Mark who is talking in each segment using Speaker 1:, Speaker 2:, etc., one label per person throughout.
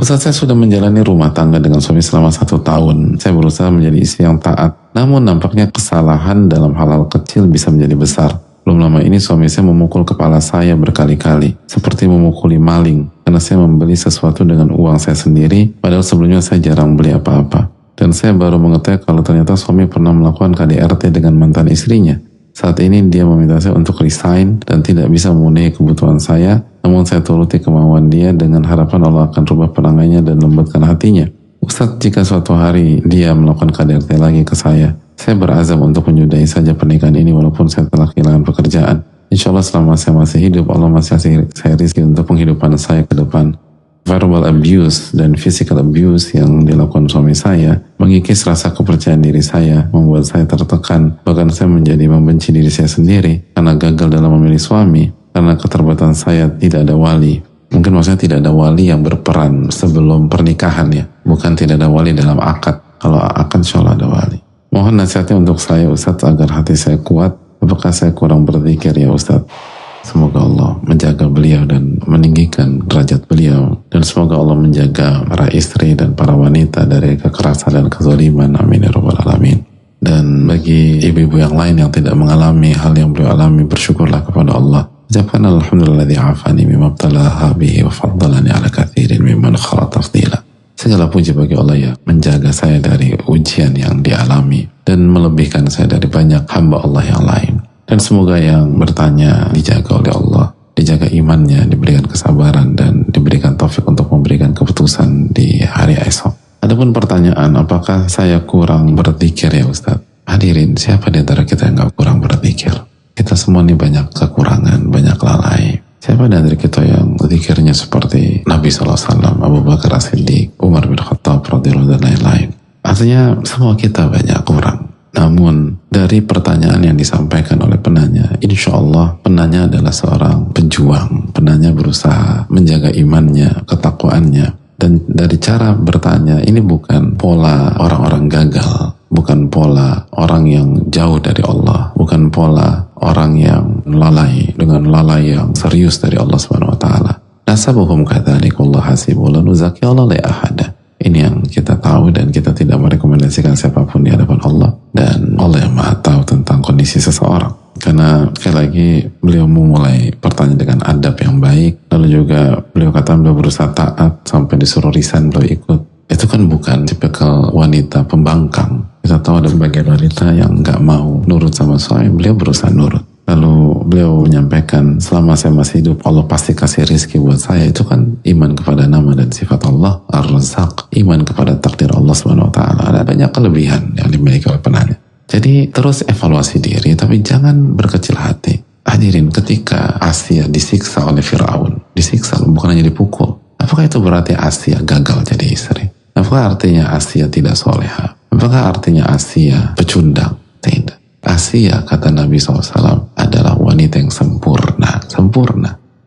Speaker 1: Ustaz, saya sudah menjalani rumah tangga dengan suami selama 1 tahun. Saya berusaha menjadi istri yang taat. Namun nampaknya kesalahan dalam hal-hal kecil bisa menjadi besar. Belum lama ini suami saya memukul kepala saya berkali-kali. Seperti memukuli maling. Karena saya membeli sesuatu dengan uang saya sendiri. Padahal sebelumnya saya jarang beli apa-apa. Dan saya baru mengetahui kalau ternyata suami pernah melakukan KDRT dengan mantan istrinya. Saat ini dia meminta saya untuk resign dan tidak bisa memenuhi kebutuhan saya, namun saya turuti kemauan dia dengan harapan Allah akan rubah perangannya dan lembutkan hatinya. Ustaz, jika suatu hari dia melakukan KDRT lagi ke saya berazam untuk menyudahi saja pernikahan ini walaupun saya telah kehilangan pekerjaan. Insya Allah selama saya masih hidup, Allah masih kasih saya rezeki untuk penghidupan saya ke depan. Verbal abuse dan physical abuse yang dilakukan suami saya mengikis rasa kepercayaan diri saya, membuat saya tertekan, bahkan saya menjadi membenci diri saya sendiri karena gagal dalam memilih suami, karena keterbatasan saya tidak ada wali. Mungkin maksudnya tidak ada wali yang berperan sebelum pernikahan ya, bukan tidak ada wali dalam akad. Kalau akad insya Allah ada wali. Mohon nasihatnya untuk saya Ustadz agar hati saya kuat. Apakah saya kurang berzikir ya Ustadz? Semoga Allah menjaga beliau dan meninggikan derajat beliau. Dan semoga Allah menjaga para istri dan para wanita dari kekerasan dan kezaliman. Amin ya rabbal alamin. Dan bagi ibu-ibu yang lain yang tidak mengalami hal yang beliau alami, bersyukurlah kepada Allah. Ucapkan alhamdulilladzi afani mimma ibtalaha bihi wa faddalani ala katsirin mimman khala tafdila. Segala puji bagi Allah ya menjaga saya dari ujian yang dialami dan melebihkan saya dari banyak hamba Allah yang lain. Dan semoga yang bertanya dijaga oleh Allah, dijaga imannya, diberikan kesabaran dan diberikan taufik untuk memberikan keputusan di hari esok. Adapun pertanyaan, apakah saya kurang berzikir ya Ustaz? Hadirin, siapa di antara kita yang gak kurang berzikir? Kita semua ini banyak kekurangan, banyak lalai. Siapa di antara kita yang zikirnya seperti Nabi SAW, Abu Bakar As-Siddiq, Umar bin Khattab, radhiyallahu dan lain-lain? Artinya semua kita banyak kurang. Namun dari pertanyaan yang disampaikan oleh penanya, insya Allah penanya adalah seorang pejuang. Penanya berusaha menjaga imannya, ketakwaannya. Dan dari cara bertanya, ini bukan pola orang-orang gagal, bukan pola orang yang jauh dari Allah, bukan pola orang yang lalai dengan lalai yang serius dari Allah Subhanahu Wa Taala. Nasabuhum kadzalik wallahu hasibul la nuzaki Allah la ahada. Ini yang kita tahu dan kita tidak merekomendasikan siapapun di hadapan Allah, dan Allah yang maha tahu tentang kondisi seseorang. Karena sekali lagi beliau memulai pertanyaan dengan adab yang baik, lalu juga beliau kata beliau berusaha taat sampai disuruh resign beliau ikut. Itu kan bukan tipikal wanita pembangkang. Kita tahu ada bagian wanita yang nggak mau nurut sama suami, beliau berusaha nurut. Lalu beliau menyampaikan, selama saya masih hidup Allah pasti kasih rizki buat saya. Itu kan iman kepada nama dan sifat Allah, Ar-Razzaq, iman kepada takdir Allah Subhanahu Wa Taala. Ada banyak kelebihan yang dimiliki oleh penanya. Jadi terus evaluasi diri, tapi jangan berkecil hati. Hadirin, ketika Asia disiksa oleh Fir'aun, disiksa bukan hanya dipukul, apakah itu berarti Asia gagal jadi istri? Apakah artinya Asia tidak soleha? Apakah artinya Asia pecundang? Tidak. Asia, kata Nabi SAW, adalah wanita yang sempurna.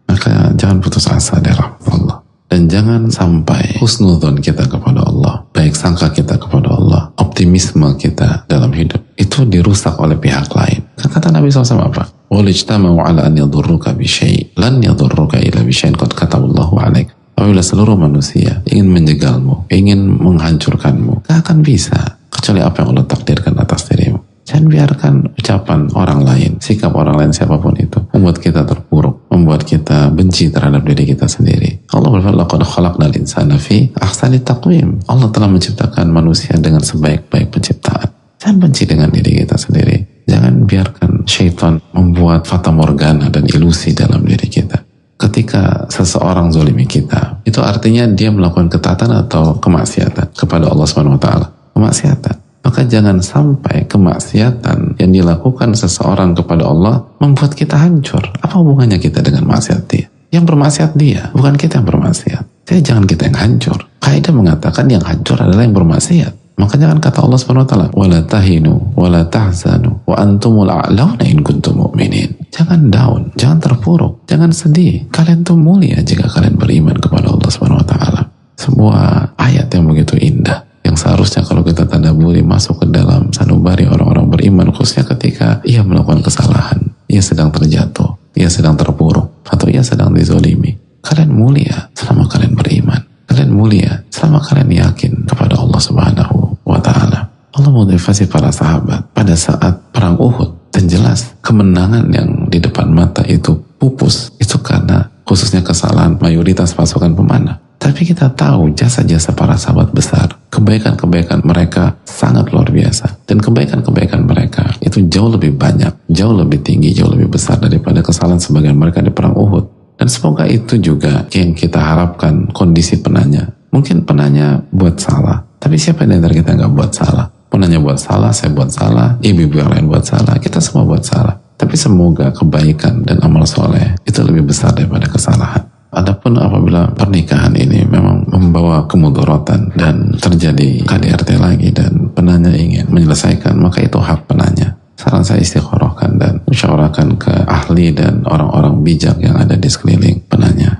Speaker 1: Maka jangan putus asa dari rahmat Allah. Dan jangan sampai husnudzon kita kepada Allah, baik sangka kita kepada Allah, optimisme kita dalam hidup, itu dirusak oleh pihak lain. Kata Nabi SAW apa? وَلِجْتَمَعُوا عَلَىٰ أَنْ يَضُرُّكَ بِشَيْءٍ لَنْ يَضُرُّكَ إِلَّا بِشَيْءٍ قَدْ كَتَبَ اللَّهُ عَلَيْكَ. Apabila seluruh manusia ingin menjegalmu, ingin menghancurkanmu, gak akan bisa kecuali apa yang Allah takdirkan atas dirimu. Jangan biarkan ucapan orang lain, sikap orang lain siapapun itu membuat kita terpuruk, membuat kita benci terhadap diri kita sendiri. Allah berfirman, "Laqad khalaqnal insana fi ahsani taqwim." Allah telah menciptakan manusia dengan sebaik-baik penciptaan. Jangan benci dengan diri kita sendiri. Jangan biarkan syaitan membuat fata morgana dan ilusi dalam diri kita. Ketika seseorang zolimi kita, itu artinya dia melakukan ketaatan atau kemaksiatan kepada Allah Subhanahu Wa Taala. Kemaksiatan. Maka jangan sampai kemaksiatan yang dilakukan seseorang kepada Allah membuat kita hancur. Apa hubungannya kita dengan maksiat dia? Yang bermaksiat dia, bukan kita yang bermaksiat. Jadi jangan kita yang hancur. Kaidah mengatakan yang hancur adalah yang bermaksiat. Makanya kan kata Allah Subhanahu Wa Taala, "Wala tahinu, wala tahzanu, wa antumul a'launa in kuntum mu'minin." Jangan down, jangan terpuruk, jangan sedih. Kalian tuh mulia jika kalian beriman kepada Allah Subhanahu Wa Taala. Sebuah ayat yang begitu indah, yang seharusnya kalau kita tadabburi masuk ke dalam sanubari orang-orang beriman, khususnya ketika ia melakukan kesalahan, ia sedang terjatuh, ia sedang terpuruk, atau ia sedang dizolimi. Kalian mulia selama kalian beriman. Kalian mulia mulia selama kalian yakin kepada Allah Subhanahu wa Ta'ala. Allah motivasi para sahabat pada saat perang Uhud, dan jelas kemenangan yang di depan mata itu pupus itu karena khususnya kesalahan mayoritas pasukan pemanah. Tapi kita tahu jasa-jasa para sahabat besar, kebaikan-kebaikan mereka sangat luar biasa, dan kebaikan-kebaikan mereka itu jauh lebih banyak, jauh lebih tinggi, jauh lebih besar daripada kesalahan sebagian mereka di perang Uhud. Dan semoga itu juga yang kita harapkan kondisi penanya. Mungkin penanya buat salah, tapi siapa di antara kita nggak buat salah? Penanya buat salah, saya buat salah, ibu-ibu yang lain buat salah, kita semua buat salah. Tapi semoga kebaikan dan amal soleh itu lebih besar daripada kesalahan. Adapun apabila pernikahan ini memang membawa kemudorotan dan terjadi KDRT lagi dan penanya ingin menyelesaikan, maka itu hak penanya. Saran saya istikharahkan dan musyawarahkan ke ahli dan orang-orang bijak yang ada di sekeliling penanya.